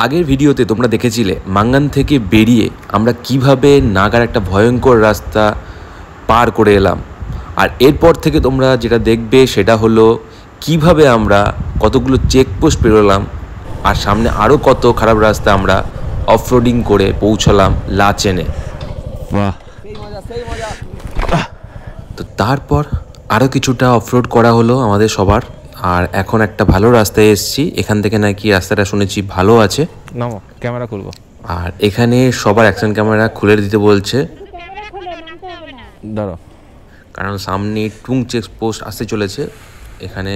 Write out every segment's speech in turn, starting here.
আগের ভিডিওতে তোমরা দেখেছিলে মাঙ্গান থেকে বেরিয়ে আমরা কিভাবে নাগার একটা ভয়ঙ্কর রাস্তা পার করে এলাম, আর এরপর থেকে তোমরা যেটা দেখবে সেটা হলো কিভাবে আমরা কতগুলো চেকপোস্ট পেরোলাম আর সামনে আরও কত খারাপ রাস্তা আমরা অফরোডিং করে পৌঁছলাম লাচেনে। বাহ! তো তারপর আরও কিছুটা অফরোড করা হলো আমাদের সবার, আর এখন একটা ভালো রাস্তায় এসেছি। এখান থেকে নাকি রাস্তাটা শুনেছি ভালো আছে। নামো, ক্যামেরা খুলবো। আর এখানে সবার অ্যাকশন ক্যামেরা খুলে দিতে বলছে, দাঁড়াও, কারণ সামনে টুং চেক পোস্ট আসতে চলেছে। এখানে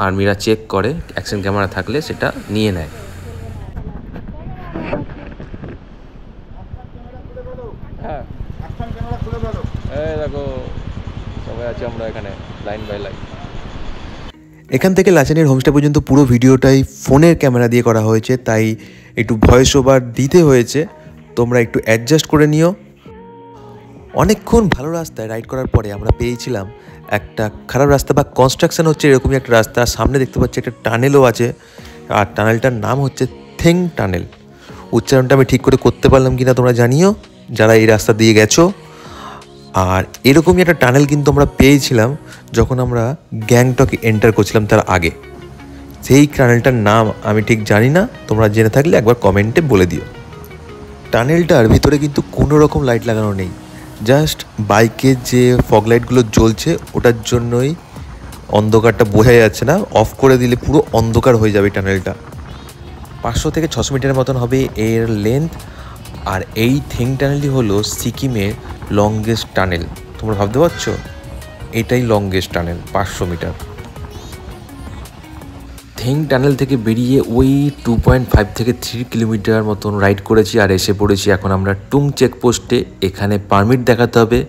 আর্মিরা চেক করে, অ্যাকশন ক্যামেরা থাকলে সেটা নিয়ে নেয়। হ্যাঁ, এই দেখো সবাই আছে আমরা এখানে লাইন বাই লাইন। এখান থেকে লাচেনের হোমস্টে পর্যন্ত পুরো ভিডিওটাই ফোনের ক্যামেরা দিয়ে করা হয়েছে, তাই একটু ভয়েস ওভার দিতে হয়েছে, তোমরা একটু অ্যাডজাস্ট করে নিও। অনেকক্ষণ ভালো রাস্তায় রাইড করার পরে আমরা পেয়েছিলাম একটা খারাপ রাস্তা বা কনস্ট্রাকশন হচ্ছে এরকমই একটা রাস্তা। সামনে দেখতে পাচ্ছি একটা টানেলও আছে, আর টানেলটার নাম হচ্ছে থেং টানেল। উচ্চারণটা আমি ঠিক করে করতে পারলাম কিনা তোমরা জানিও যারা এই রাস্তা দিয়ে গেছো। আর এরকমই একটা টানেল কিন্তু আমরা পেয়েছিলাম যখন আমরা গ্যাংটকে এন্টার করছিলাম তার আগে। সেই টানেলটার নাম আমি ঠিক জানি না, তোমরা জেনে থাকলে একবার কমেন্টে বলে দিও। টানেলটার ভিতরে কিন্তু কোনো রকম লাইট লাগানো নেই, জাস্ট বাইকের যে ফগ লাইটগুলো জ্বলছে ওটার জন্যই অন্ধকারটা বোঝা যাচ্ছে না। অফ করে দিলে পুরো অন্ধকার হয়ে যাবে টানেলটা। 500 থেকে 600 মিটারের মতন হবে এর লেন্থ। আর এই থেং টানেলটি হলো সিকিমের লংগেস্ট টানেল। তোমরা ভাবতে পারছো, এটাই longest tunnel, 500 metre. Theng tunnel থেকে বেরিয়ে ওই 2.5 থেকে 3 কিলোমিটার মতন রাইড করেছি আর এসে পড়েছি এখন আমরা টুং চেকপোস্টে। এখানে পারমিট দেখাতে হবে,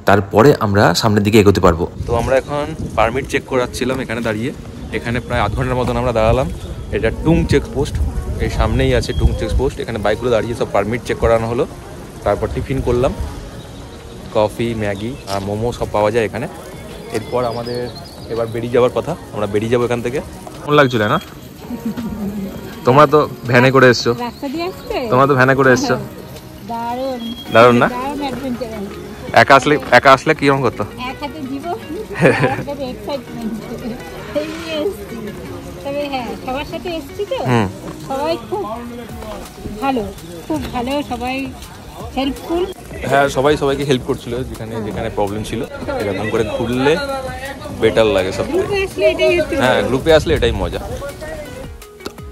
তারপরে আমরা সামনের দিকে এগোতে পারবো। তো আমরা এখন পারমিট চেক করাচ্ছিলাম এখানে দাঁড়িয়ে। এখানে প্রায় আধ ঘন্টার মতন আমরা দাঁড়ালাম। এটা টুং চেকপোস্ট, এই সামনেই আছে টুং চেকপোস্ট। এখানে বাইকগুলো দাঁড়িয়ে সব পারমিট চেক করানো হলো। তারপর টিফিন করলাম, কফি, ম্যাগি আর মোমো সব পাওয়া যায় এখানে। এরপর আমাদের এবার বেরিয়ে যাওয়ার কথা, আমরা বেরিয়ে যাবো এখান থেকে। কেমন লাগছিল না? তোমরা তো ভ্যানে করে এসছো, তোমরা তো ভ্যানে করে এসছো, দারুণ না? একা আসলে কিরকম করতো? হ্যাঁ, সবাই সবাইকে হেল্প করছিল যেখানে যেখানে প্রবলেম ছিল। এরকম করে ঘুরলে বেটার লাগে সব থেকে। হ্যাঁ, গ্রুপে আসলে এটাই মজা।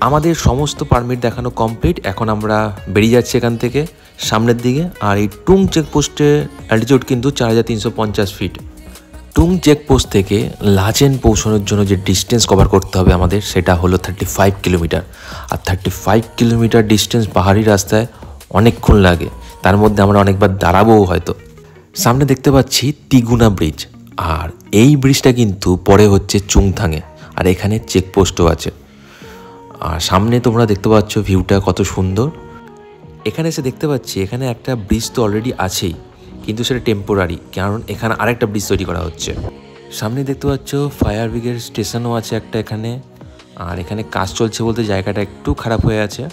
আমাদের সমস্ত পারমিট দেখানো কমপ্লিট। এখন আমরা বেরিয়ে যাচ্ছি এখান থেকে সামনের দিকে। আর এই টুং চেকপোস্টের অ্যালটিটিউড কিন্তু 4350 ফিট। টুং চেকপোস্ট থেকে লাচেন পৌঁছানোর জন্য যে ডিস্টেন্স কভার করতে হবে আমাদের, সেটা হলো 35 কিলোমিটার। আর 35 কিলোমিটার ডিস্টেন্স পাহাড়ি রাস্তায় অনেকক্ষণ লাগে, তার মধ্যে আমরা অনেকবার দাঁড়াবোও হয়তো। সামনে দেখতে পাচ্ছি তিগুনা ব্রিজ, আর এই ব্রিজটা কিন্তু পরে হচ্ছে চুংথাংয়ে, আর এখানে চেকপোস্টও আছে। আর সামনে তোমরা দেখতে পাচ্ছ ভিউটা কত সুন্দর। এখানে এসে দেখতে পাচ্ছি এখানে একটা ব্রিজ তো অলরেডি আছেই, কিন্তু সেটা টেম্পোরারি, কারণ এখানে আরেকটা ব্রিজ তৈরি করা হচ্ছে। সামনে দেখতে পাচ্ছ ফায়ার ব্রিগেড স্টেশনও আছে একটা এখানে। আর এখানে কাজ চলছে বলতে জায়গাটা একটু খারাপ হয়ে আছে।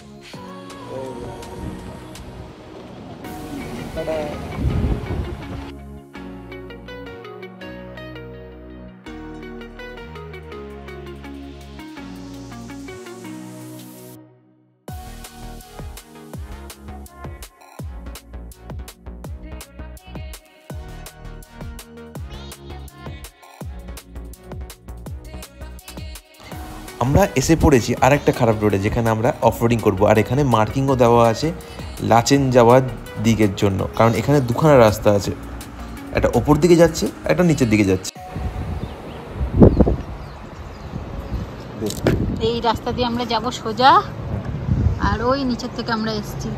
আমরা এসে পড়েছি আর একটা খারাপ রোডে, যেখানে আমরা অফরোডিং করব। আর এখানে মার্কিংও দেওয়া আছে লাচেন যাওয়ার দিকের জন্য, কারণ এখানে দুখানা রাস্তা আছে, একটা ওপর দিকে যাচ্ছে, একটা নিচের দিকে যাচ্ছে। এই রাস্তা দিয়ে আমরা যাব সোজা, আর ওই নিচের থেকে আমরা এসেছি।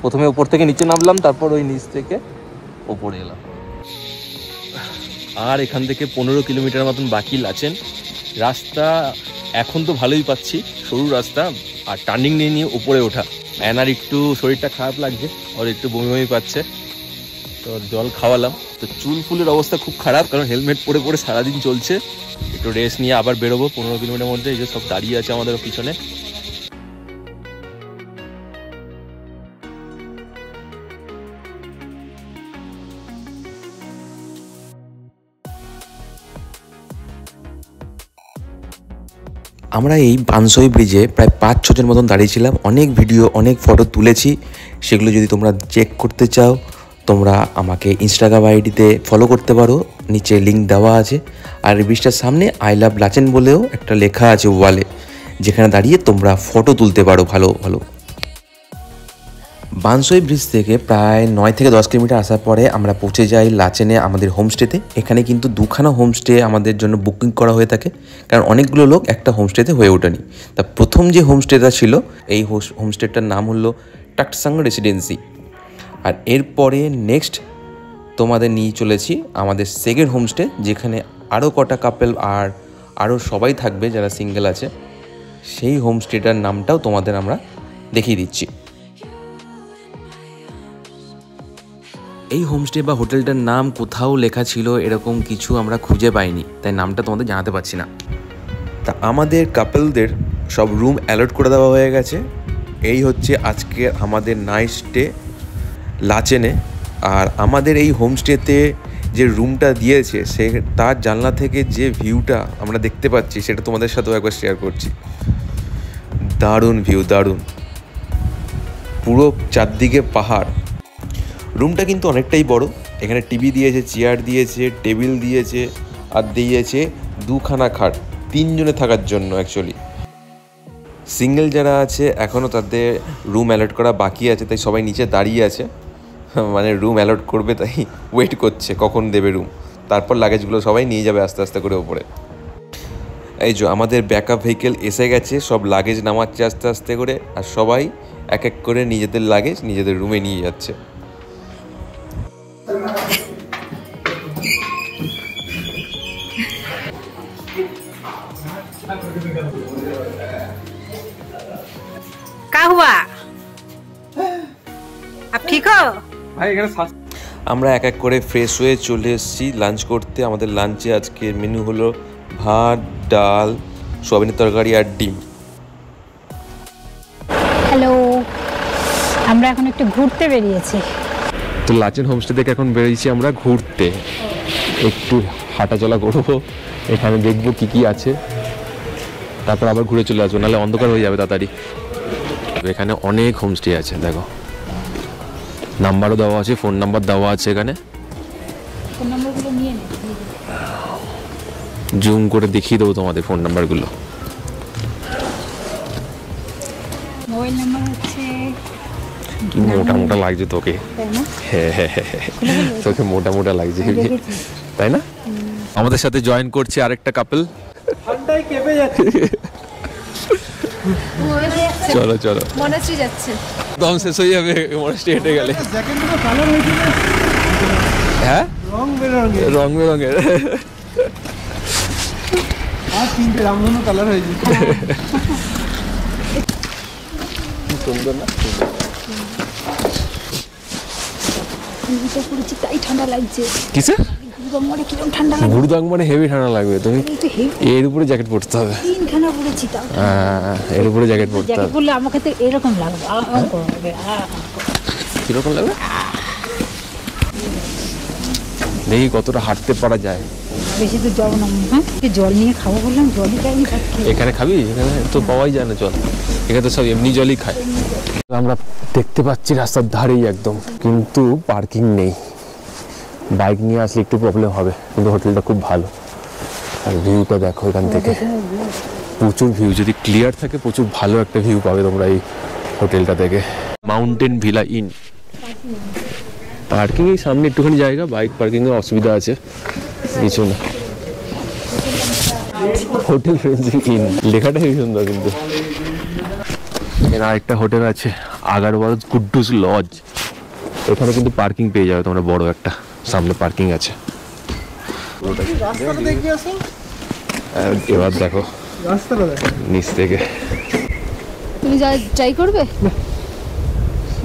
প্রথমে উপর থেকে নিচে নামলাম, তারপর ওই নিচ থেকে ওপরে এলাম। আর এখান থেকে 15 কিলোমিটার মতন বাকি লাচেন। রাস্তা এখন তো ভালোই পাচ্ছি, সরু রাস্তা, আর টার্নিং নিয়ে নিয়ে উপরে ওঠা। অ্যানার একটু শরীরটা খারাপ লাগছে, ওর একটু বমি বমি পাচ্ছে। তো জল খাওয়ালাম। তো চুল ফুলের অবস্থা খুব খারাপ, কারণ হেলমেট পরে পরে সারাদিন চলছে। একটু রেস্ট নিয়ে আবার বেরোবো 15 কিলোমিটার মধ্যে। এই যে সব দাঁড়িয়ে আছে আমাদের পিছনে। আমরা এই বানসই ব্রিজে প্রায় 5-6 জন মতন দাঁড়িয়েছিলাম। অনেক ভিডিও, অনেক ফটো তুলেছি। সেগুলো যদি তোমরা চেক করতে চাও, তোমরা আমাকে ইনস্টাগ্রাম আইডিতে ফলো করতে পারো, নিচে লিঙ্ক দেওয়া আছে। আর এই ব্রিজটার সামনে আই লাভ লাচেন বলেও একটা লেখা আছে ওয়ালে, যেখানে দাঁড়িয়ে তোমরা ফটো তুলতে পারো ভালো ভালো। বানসই ব্রিজ থেকে প্রায় 9 থেকে 10 কিলোমিটার আসার পরে আমরা পৌঁছে যাই লাচেনে আমাদের হোমস্টেতে। এখানে কিন্তু 2খানা হোমস্টে আমাদের জন্য বুকিং করা হয়ে থাকে, কারণ অনেকগুলো লোক একটা হোমস্টেতে হয়ে ওঠেনি। তা প্রথম যে হোমস্টেটা ছিল, এই হোমস্টেটার নাম হলো টাকসাং রেসিডেন্সি। আর এরপরে নেক্সট তোমাদের নিয়ে চলেছি আমাদের সেকেন্ড হোমস্টে, যেখানে আরও কটা কাপেল আর আরও সবাই থাকবে যারা সিঙ্গেল আছে। সেই হোমস্টেটার নামটাও তোমাদের আমরা দেখিয়ে দিচ্ছি। এই হোমস্টে বা হোটেলটার নাম কোথাও লেখা ছিল এরকম কিছু আমরা খুঁজে পাইনি, তাই নামটা তোমাদের জানাতে পারছি না। তা আমাদের কাপলদের সব রুম অ্যালট করে দেওয়া হয়ে গেছে। এই হচ্ছে আজকে আমাদের নাইট স্টে লাচেনে। আর আমাদের এই হোমস্টেতে যে রুমটা দিয়েছে, সে তার জানলা থেকে যে ভিউটা আমরা দেখতে পাচ্ছি, সেটা তোমাদের সাথেও একবার শেয়ার করছি। দারুণ ভিউ, দারুণ, পুরো চারদিকে পাহাড়। রুমটা কিন্তু অনেকটাই বড়। এখানে টিভি দিয়েছে, চেয়ার দিয়েছে, টেবিল দিয়েছে, আর দিয়েছে 2খানা খাট 3 জনে থাকার জন্য। অ্যাকচুয়ালি সিঙ্গেল যারা আছে এখনও তাদের রুম অ্যালট করা বাকি আছে, তাই সবাই নিচে দাঁড়িয়ে আছে, মানে রুম অ্যালট করবে, তাই ওয়েট করছে কখন দেবে রুম। তারপর লাগেজগুলো সবাই নিয়ে যাবে আস্তে আস্তে করে ওপরে। এই যে আমাদের ব্যাকআপ ভেহিকেল এসে গেছে, সব লাগেজ নামাচ্ছে আস্তে আস্তে করে, আর সবাই এক এক করে নিজেদের লাগেজ নিজেদের রুমে নিয়ে যাচ্ছে। क्या हुआ? आप ठीक हो? আমরা এক এক করে ফ্রেশ হয়ে চলে এসেছি লাঞ্চ করতে। আমাদের লাঞ্চে আজকের মেনু হলো ভাত, ডাল, সোয়াবিনের তরকারি আর ডিম। হ্যালো, আমরা এখন একটু ঘুরতে বেরিয়েছি। তো লাচেন হোমস্টে থেকে এখন বেরিয়েছি আমরা ঘুরতে, একটু হাঁটা চলা করবো, এখানে দেখবো কি কি আছে, তারপর আবার ঘুরে চলে আসবো, নাহলে অন্ধকার হয়ে যাবে তাড়াতাড়ি। এখানে অনেক হোমস্টে আছে, দেখো নাম্বারও দেওয়া আছে, ফোন নাম্বার দেওয়া আছে এখানে। ফোন নাম্বারগুলো নিয়ে নে, জুম করে দেখিয়ে দেবো তোমাদের ফোন নাম্বারগুলো। মোবাইল নাম্বার হচ্ছে, কি মোটা মোটা লাগছে তোকে, তাই না? হ্যাঁ হ্যাঁ হ্যাঁ, তোকে মোটা মোটা লাগছে, তাই না? আমাদের সাথে জয়েন করছে আরেকটা কাপল। ঠান্ডায় কেঁপে যাচ্ছে। চলো চলো, মনাশ্রী যাচ্ছে। দম শেষ হয়ে যাবে মনাশ্রী হেঁটে গেলে। জ্যাকেটগুলো কালার হয়েছে না? হ্যাঁ, রং বেরঙের। রং বেরঙের। আর 3টে রামধনু কালার হয়েছে। সুন্দর না? পড়েছি তাই ঠান্ডা লাগছে। কিসে? গুরুদাঙ্গনে কিরকম ঠান্ডা লাগছে। গুরুদাঙ্গনে হেভি ঠান্ডা লাগবে, তুমি এর উপরে জ্যাকেট পরতে হবে। 3খানা পড়েছি তাও। এর উপরে জ্যাকেট পরতে জ্যাকেট হবে। পরলে আমাকে তো এরকম লাগবে, কিরকম লাগবে দেখি কতটা হাঁটতে পারা যায়। বেশি তো যাবো না। হ্যাঁ, জল নিয়ে খাবো বললাম, জলই খাইনি। এখানে খাবি? এখানে তো পাওয়াই যায় না জল, এখানে তো সব এমনি জলই খায়। আমরা দেখতে পাচ্ছি রাস্তার ধারেই একদম, কিন্তু পার্কিং নেই। বাইক নিয়ে আসলে একটু প্রবলেম হবে, কিন্তু হোটেলটা খুব ভালো। আর ভিউটা দেখো এখান থেকে, প্রচুর ভিউ, যদি ক্লিয়ার থাকে প্রচুর ভালো একটা ভিউ পাবে তোমরা এই হোটেলটা থেকে। Mountain villa in. পার্কিং এই সামনে একটুখানি জায়গা, বাইক পার্কিং এর অসুবিধা আছে, কিছু না। হোটেল ফ্রেন্সি ইন লেখাটা খুবই সুন্দর। কিন্তু এখানে আরেকটা হোটেল আছে, আগারওয়াল কুড্ডুস লজ। এখানে কিন্তু পার্কিং পেয়ে যাবে তোমরা, বড় একটা সামনে পার্কিং আছে। রাস্তাটা দেখে আসো। এবার দেখো রাস্তাটা দেখো নিচ থেকে। তুমি যা ট্রাই করবে?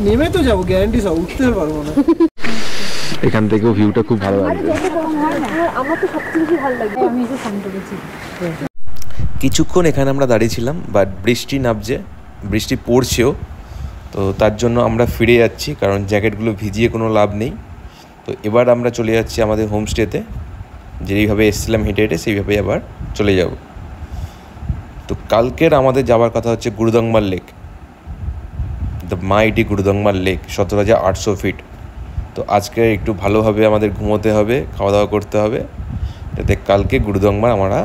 নেমে তো যাবো, গ্যারান্টি সব, উঠতে পারবো না। এখান থেকেও ভিউটা খুব ভালো লাগে। আমি এসে ফোন করেছি। কিছুক্ষণ এখানে আমরা দাঁড়িয়েছিলাম, বাট বৃষ্টি নামছে, বৃষ্টি পড়ছেও, তো তার জন্য আমরা ফিরে যাচ্ছি, কারণ জ্যাকেটগুলো ভিজিয়ে কোনো লাভ নেই। তো এবার আমরা চলে যাচ্ছি আমাদের হোমস্টেতে, যেইভাবে এসেছিলাম হেঁটে হেঁটে সেইভাবেই আবার চলে যাব। তো কালকের আমাদের যাওয়ার কথা হচ্ছে Gurudongmar lake, the mighty Gurudongmar lake, 17,800 feet. তো আজকে একটু ভালোভাবে আমাদের ঘুমোতে হবে, খাওয়া দাওয়া করতে হবে, যাতে কালকে গুরুদংমার আমরা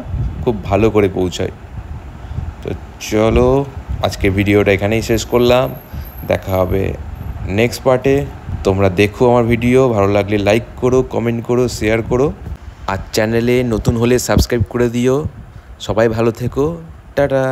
খুব ভালো করে পৌঁছাই। তো চলো আজকে ভিডিওটা এখানেই শেষ করলাম, দেখা হবে নেক্সট পার্টে। তোমরা দেখো আমার ভিডিও, ভালো লাগলে লাইক করো, কমেন্ট করো, শেয়ার করো, আর চ্যানেলে নতুন হলে সাবস্ক্রাইব করে দিও। সবাই ভালো থেকো, টাটা।